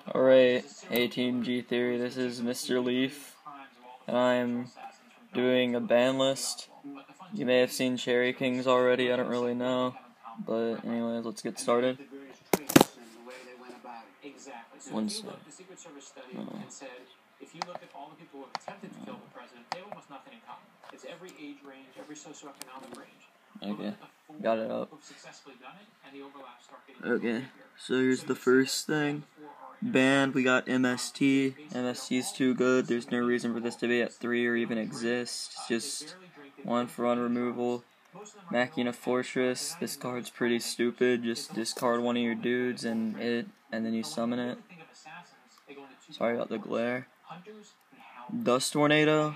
Alright, A-Team G Theory, this is Mr.leaff, and I'm doing a ban list. You may have seen Cherry Kings already, I don't really know, but anyways, let's get started. One sec. If you look at all the people who have attempted to kill the president, they have almost nothing in common. It's every age range, every socioeconomic range. Okay, got it up. Okay, so here's the first thing. Banned, we got MST. MST's too good. There's no reason for this to be at 3 or even exist. It's just 1-for-1 removal. Machina Fortress, this card's pretty stupid. Just discard one of your dudes and then you summon it. Sorry about the glare. Dust Tornado.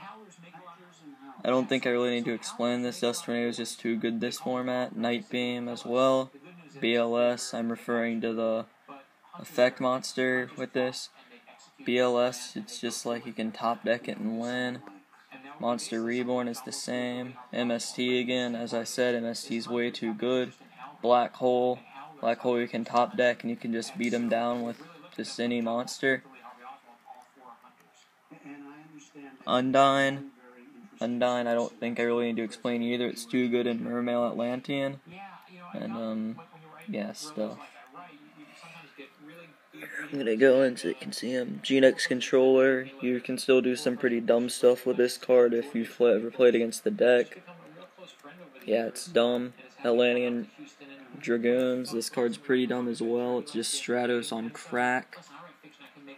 I don't think I really need to explain this. Dust Tornado is just too good this format. Night Beam as well. BLS, I'm referring to the effect monster with this. BLS, it's just like you can top deck it and win. Monster Reborn is the same. MST again, as I said, MST is way too good. Black Hole. Black Hole you can top deck and you can just beat them down with just any monster. Undyne, I don't think I really need to explain either. It's too good in Mermail Atlantean. And, yeah, stuff. I'm gonna go in so you can see him. Genix Controller. You can still do some pretty dumb stuff with this card if you've ever played against the deck. Yeah, it's dumb. Atlantean Dragoons. This card's pretty dumb as well. It's just Stratos on crack.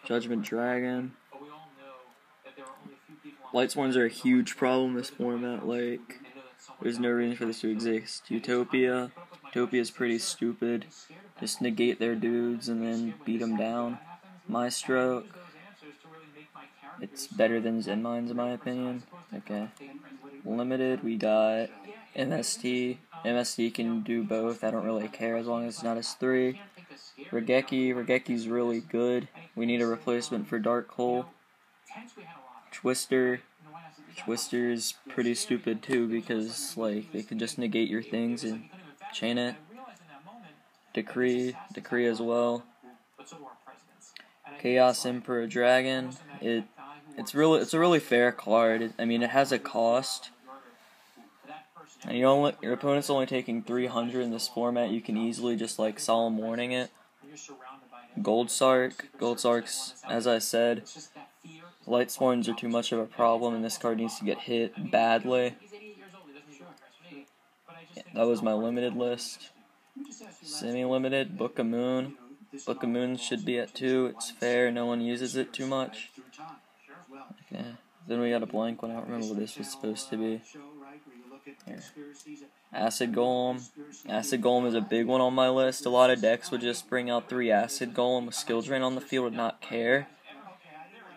Judgment Dragon. Lightsworns are a huge problem in this format, like, there's no reason for this to exist. Utopia is pretty stupid. Just negate their dudes and then beat them down. Maestro, it's better than Zen Mines in my opinion. Okay. Limited, we got MST. MST can do both, I don't really care as long as it's not as 3. Regeki's really good. We need a replacement for Dark Hole. Twister's pretty stupid too because like they can just negate your things and chain it. Decree as well. Chaos Emperor Dragon. It's a really fair card. I mean it has a cost. And your opponent's only taking 300 in this format. You can easily just like Solemn Warning it. Goldsark's, as I said, Lightsworns are too much of a problem, and this card needs to get hit badly. Yeah, that was my limited list. Semi-limited, Book of Moon. Book of Moon should be at 2. It's fair, no one uses it too much. Okay. Then we got a blank one. I don't remember what this was supposed to be. Here. Acid Golem. Acid Golem is a big one on my list. A lot of decks would just bring out 3 Acid Golem with skill drain on the field and not care.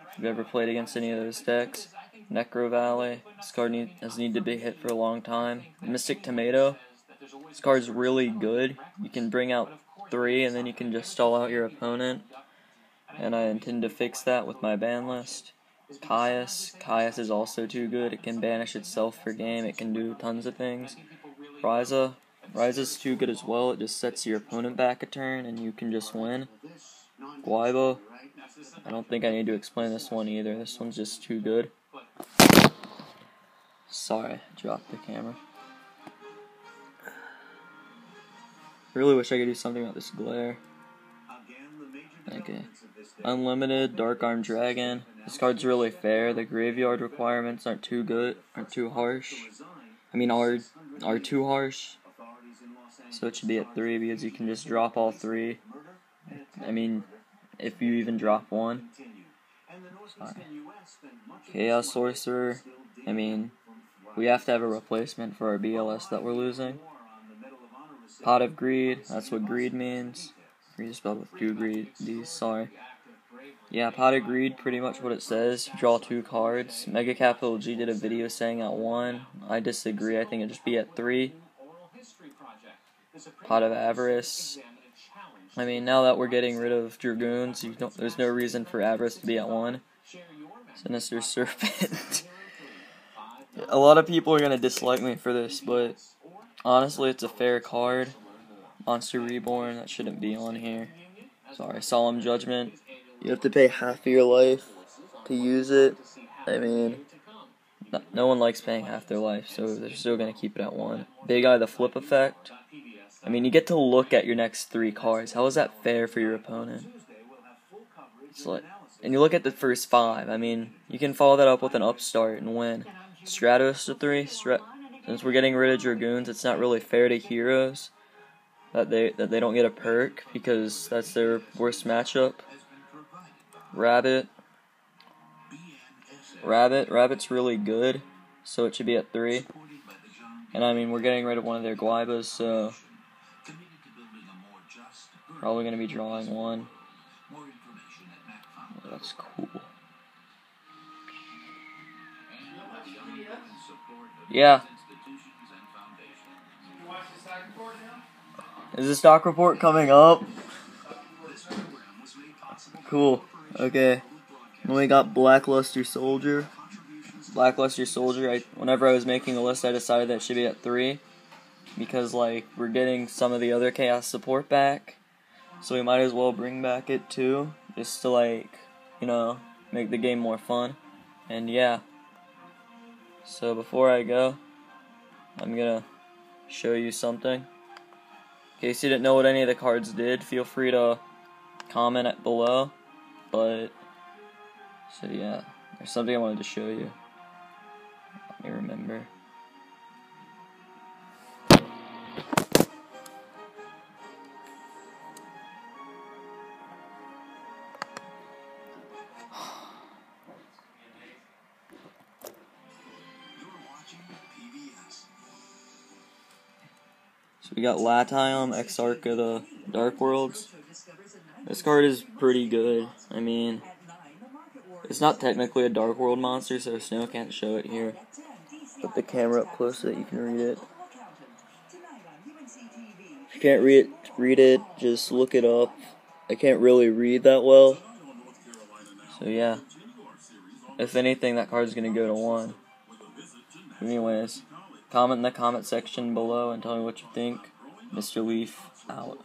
If you've ever played against any of those decks. Necro Valley. This card has needed to be hit for a long time. Mystic Tomato. This card's really good. You can bring out 3 and then you can just stall out your opponent. And I intend to fix that with my ban list. Caius is also too good. It can banish itself for game. It can do tons of things. Ryza's too good as well. It just sets your opponent back a turn and you can just win. Guaibo. I don't think I need to explain this one either. This one's just too good. Sorry, I dropped the camera. I really wish I could do something about this glare. Okay. Unlimited, Dark Arm Dragon. This card's really fair. The graveyard requirements aren't too good, aren't too harsh. I mean, are too harsh. So it should be at 3 because you can just drop all 3. I mean, if you even drop 1. Sorry. Chaos Sorcerer. I mean, we have to have a replacement for our BLS that we're losing. Pot of Greed. That's what greed means. Greed is spelled with 2 greed. Sorry. Yeah, Pot of Greed, pretty much what it says. You draw 2 cards. Mega Capital G did a video saying at 1. I disagree. I think it'd just be at 3. Pot of Avarice. I mean, now that we're getting rid of Dragoons, there's no reason for Avarice to be at 1. Sinister Serpent. A lot of people are going to dislike me for this, but honestly, it's a fair card. Monster Reborn, that shouldn't be on here. Sorry, Solemn Judgment. You have to pay half of your life to use it. I mean, no one likes paying half their life, so they're still going to keep it at 1. Big Eye, the Flip Effect. I mean, you get to look at your next 3 cards. How is that fair for your opponent? It's like, and you look at the first 5. I mean, you can follow that up with an Upstart and win. Stratos to 3. Since we're getting rid of Dragoons, it's not really fair to Heroes that they don't get a perk because that's their worst matchup. Rabbit's really good, so it should be at 3. And I mean, we're getting rid of one of their Guaibas, so probably going to be drawing 1. Oh, that's cool. Yeah. Is the stock report coming up? Cool. Okay. Then we got Blackluster Soldier. Whenever I was making a list, I decided that it should be at 3. Because, like, we're getting some of the other Chaos support back. So we might as well bring back it too. Just to, like, you know, make the game more fun. And yeah. So before I go, I'm gonna show you something. In case you didn't know what any of the cards did, feel free to comment below. But, so yeah, there's something I wanted to show you. Let me remember. So we got Latium, Exarch of the Dark Worlds. This card is pretty good. I mean, it's not technically a Dark World monster, so Snow can't show it here. Put the camera up close so that you can read it. If you can't read it, just look it up. I can't really read that well. So yeah. If anything, that card's gonna go to 1. Anyways, comment in the comment section below and tell me what you think. Mr.leaff out.